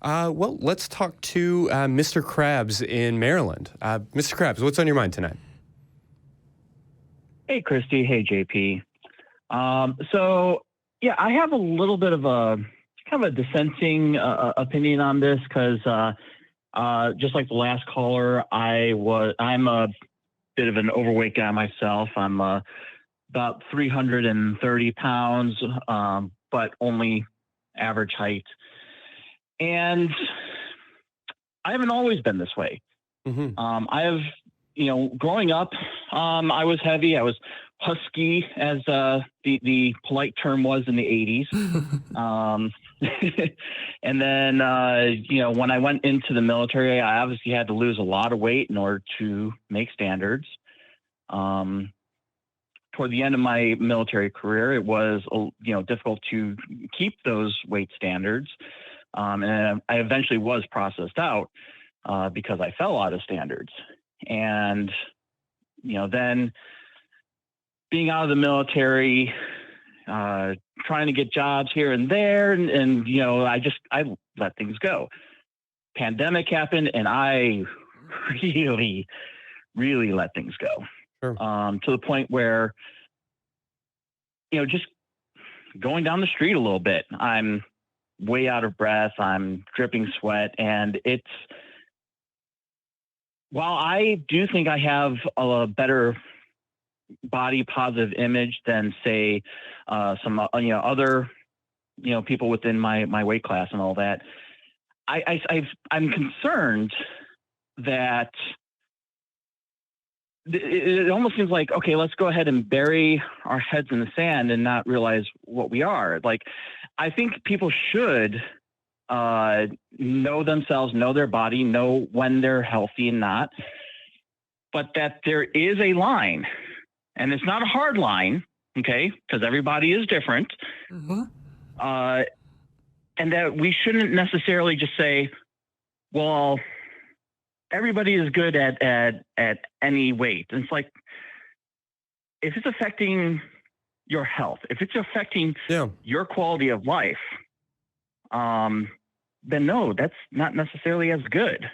Well, let's talk to Mr. Krabs in Maryland. Mr. Krabs, what's on your mind tonight? Hey, Christy. Hey, JP. I have a little bit of a kind of a dissenting opinion on this because just like the last caller, I'm a bit of an overweight guy myself. I'm about 330 pounds, but only average height. And I haven't always been this way. Growing up, I was heavy. I was husky, as the polite term was in the 80s. And then, when I went into the military, I obviously had to lose a lot of weight in order to make standards. Toward the end of my military career, it was, difficult to keep those weight standards. And I eventually was processed out because I fell out of standards. And, then being out of the military, trying to get jobs here and there. And I let things go. Pandemic happened and I really, really let things go. Sure. To the point where, just going down the street a little bit, I'm way out of breath. I'm dripping sweat. And while I do think I have a better body positive image than say some other people within my weight class and all that, I'm concerned that it almost seems like, okay, let's go ahead and bury our heads in the sand and not realize what we are. Like, I think people should know themselves, know their body, know when they're healthy and not, but that there is a line, and it's not a hard line, okay, because everybody is different. And that we shouldn't necessarily just say, well, everybody is good at any weight. And it's like, if it's affecting your health, if it's affecting your quality of life, then no, that's not necessarily as good.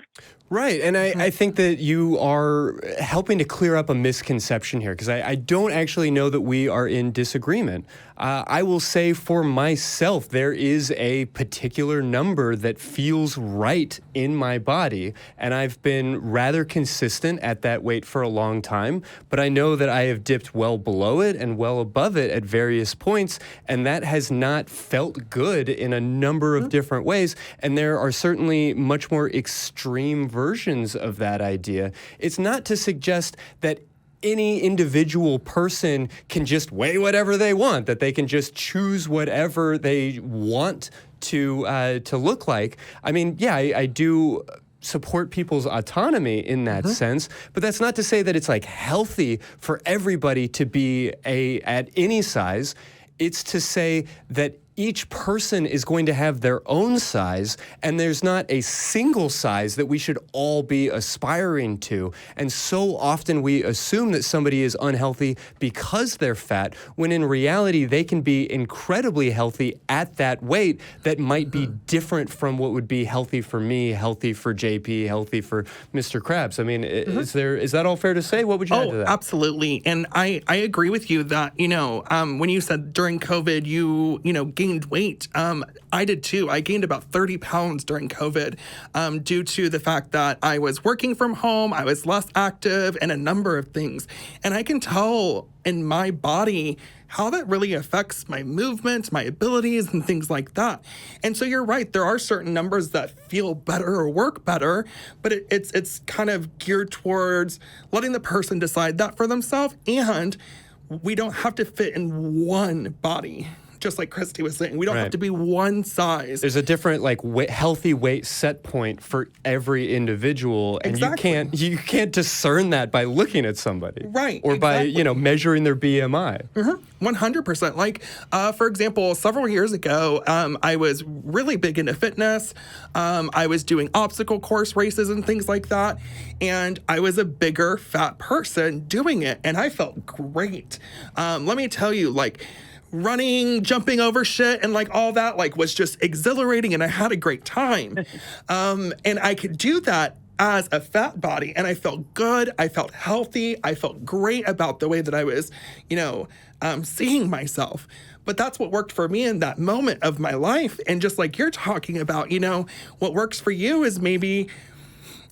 Right. And I think that you are helping to clear up a misconception here, because I don't actually know that we are in disagreement. I will say for myself, there is a particular number that feels right in my body, and I've been rather consistent at that weight for a long time, but I know that I have dipped well below it and well above it at various points, and that has not felt good in a number of different ways, and there are certainly much more extreme versions of that idea. It's not to suggest that any individual person can just weigh whatever they want, that they can just choose whatever they want to look like. I mean, yeah, I do support people's autonomy in that sense, but that's not to say that it's like healthy for everybody to be at any size. It's to say that each person is going to have their own size, and there's not a single size that we should all be aspiring to. And so often we assume that somebody is unhealthy because they're fat, when in reality they can be incredibly healthy at that weight that might be different from what would be healthy for me, healthy for JP, healthy for Mr. Krabs. I mean, is that all fair to say? What would you add to that? Absolutely. And I agree with you that, when you said during COVID, you gained weight. I did too. I gained about 30 pounds during COVID due to the fact that I was working from home, I was less active, and a number of things. And I can tell in my body how that really affects my movement, my abilities, and things like that. And so you're right, there are certain numbers that feel better or work better, but it's kind of geared towards letting the person decide that for themselves, and we don't have to fit in one body. Just like Christy was saying, we don't have to be one size. There's a different healthy weight set point for every individual, and you can't discern that by looking at somebody, right? Or by measuring their BMI. 100%. Like for example, several years ago, I was really big into fitness. I was doing obstacle course races and things like that, and I was a bigger fat person doing it, and I felt great. Let me tell you, running, jumping over shit, and like all that like was just exhilarating, and I had a great time. And I could do that as a fat body, and I felt good. I felt healthy. I felt great about the way that I was, seeing myself. But that's what worked for me in that moment of my life. And just like you're talking about, what works for you is maybe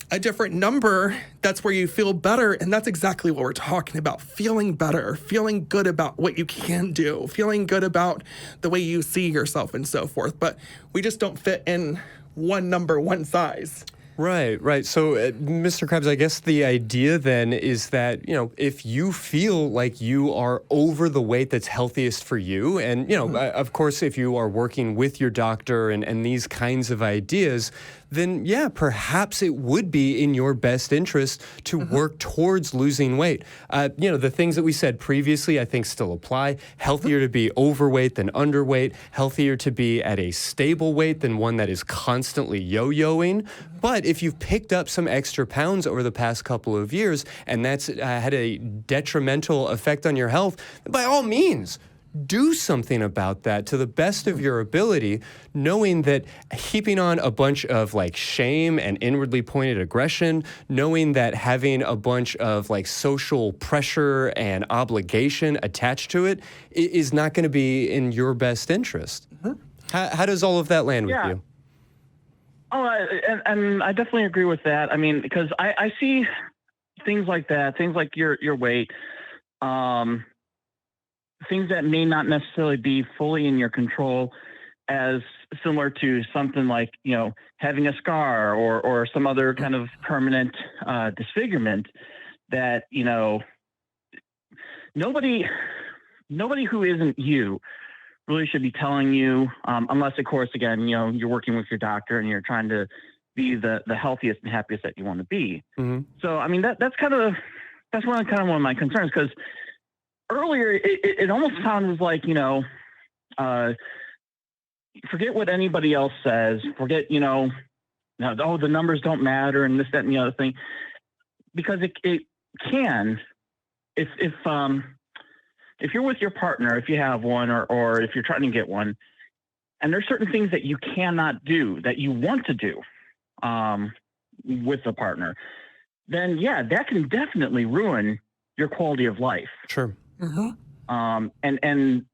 a different number. That's where you feel better. And that's exactly what we're talking about. Feeling better, feeling good about what you can do, feeling good about the way you see yourself and so forth. But we just don't fit in one number, one size. Right. So, Mr. Krabs, I guess the idea then is that, if you feel like you are over the weight that's healthiest for you, and, of course, if you are working with your doctor and these kinds of ideas, then yeah, perhaps it would be in your best interest to work towards losing weight. The things that we said previously, I think still apply. Healthier to be overweight than underweight, healthier to be at a stable weight than one that is constantly yo-yoing. But if you've picked up some extra pounds over the past couple of years and that's had a detrimental effect on your health, by all means, do something about that to the best of your ability, knowing that heaping on a bunch of like shame and inwardly pointed aggression, knowing that having a bunch of like social pressure and obligation attached to it is not going to be in your best interest. How does all of that land with you? Oh, and I definitely agree with that. I mean, because I see things like that, things like your weight, things that may not necessarily be fully in your control, as similar to something like, having a scar or some other kind of permanent disfigurement that, nobody who isn't you really should be telling you, unless, of course, again, you're working with your doctor and you're trying to be the healthiest and happiest that you want to be. Mm-hmm. So, I mean, that's one of my concerns, because earlier it almost sounds like, forget what anybody else says, forget, the numbers don't matter and this, that, and the other thing, because it can, if you're with your partner, if you have one, or if you're trying to get one, and there's certain things that you cannot do that you want to do with a partner, then yeah, that can definitely ruin your quality of life. Sure. Mm-hmm. And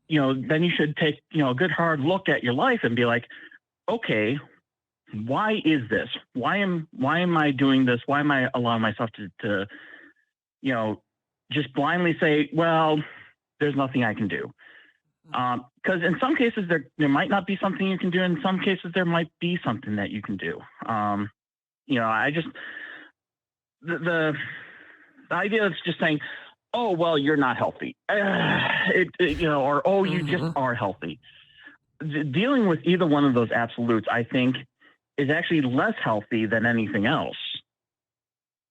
then you should take, a good hard look at your life and be like, okay, why is this? Why am I doing this? Why am I allowing myself to just blindly say, well, there's nothing I can do? Because in some cases there might not be something you can do. In some cases there might be something that you can do. I just, the idea of just saying, oh, well, you're not healthy, or you just are healthy. Dealing with either one of those absolutes, I think, is actually less healthy than anything else.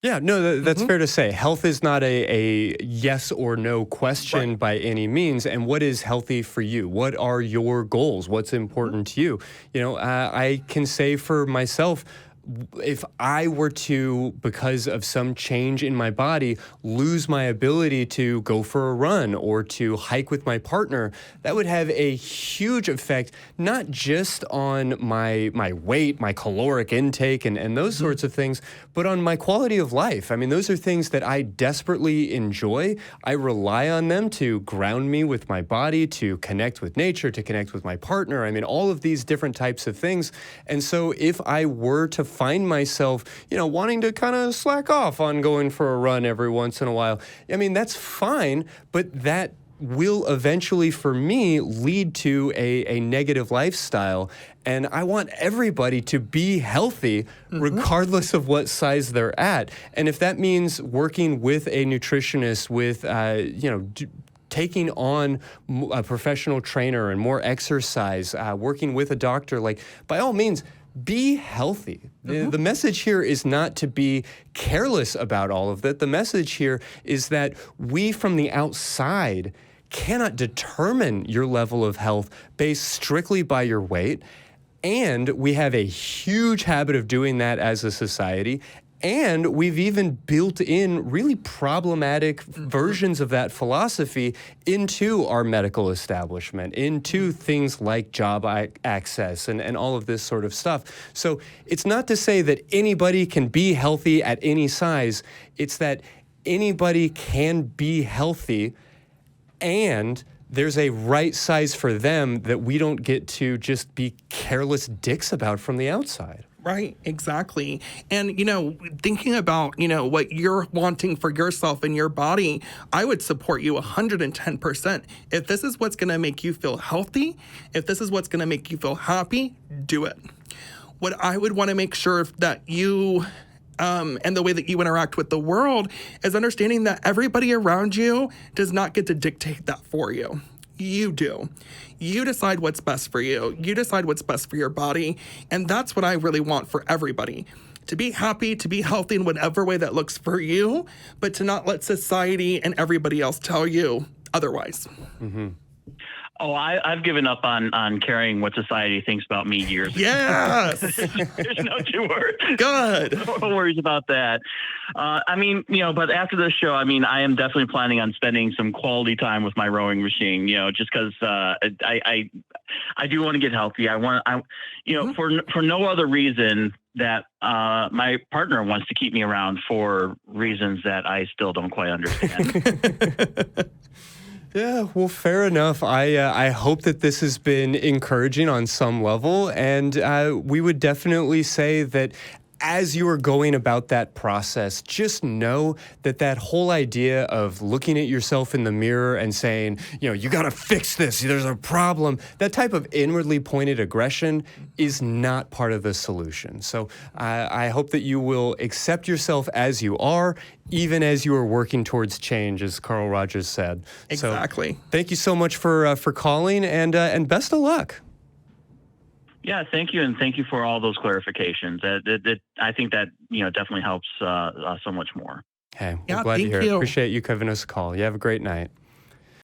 Yeah, no, that's fair to say. Health is not a yes or no question by any means. And what is healthy for you? What are your goals? What's important to you? I can say for myself, if I were to, because of some change in my body, lose my ability to go for a run or to hike with my partner, that would have a huge effect, not just on my weight, my caloric intake, and those sorts of things, but on my quality of life. I mean, those are things that I desperately enjoy. I rely on them to ground me with my body, to connect with nature, to connect with my partner. I mean, all of these different types of things. And so if I were to find myself, wanting to kind of slack off on going for a run every once in a while, I mean, that's fine, but that will eventually, for me, lead to a negative lifestyle. And I want everybody to be healthy, regardless of what size they're at. And if that means working with a nutritionist, with, taking on a professional trainer and more exercise, working with a doctor, by all means, be healthy. The message here is not to be careless about all of that. The message here is that we from the outside cannot determine your level of health based strictly by your weight. And we have a huge habit of doing that as a society. And we've even built in really problematic versions of that philosophy into our medical establishment, into things like job access and all of this sort of stuff. So it's not to say that anybody can be healthy at any size. It's that anybody can be healthy, and there's a right size for them that we don't get to just be careless dicks about from the outside. Right, exactly. And, thinking about, what you're wanting for yourself and your body, I would support you 110%. If this is what's going to make you feel healthy, if this is what's going to make you feel happy, do it. What I would want to make sure that you and the way that you interact with the world is understanding that everybody around you does not get to dictate that for you. You do. You decide what's best for you. You decide what's best for your body. And that's what I really want for everybody. To be happy, to be healthy in whatever way that looks for you, but to not let society and everybody else tell you otherwise. Mm-hmm. Oh, I've given up on caring what society thinks about me years ago. Yes. There's no two words. Good. No worries about that. But after this show, I am definitely planning on spending some quality time with my rowing machine, just because I do want to get healthy. For no other reason that my partner wants to keep me around for reasons that I still don't quite understand. Yeah, well, fair enough. I hope that this has been encouraging on some level, and we would definitely say that as you are going about that process, just know that that whole idea of looking at yourself in the mirror and saying, you got to fix this, there's a problem, that type of inwardly pointed aggression is not part of the solution. So I hope that you will accept yourself as you are, even as you are working towards change, as Carl Rogers said. Exactly. So, thank you so much for calling, and best of luck. Yeah, thank you, and thank you for all those clarifications. I think that definitely helps so much more. Hey, we're glad to hear it. Appreciate you giving us a call. You have a great night.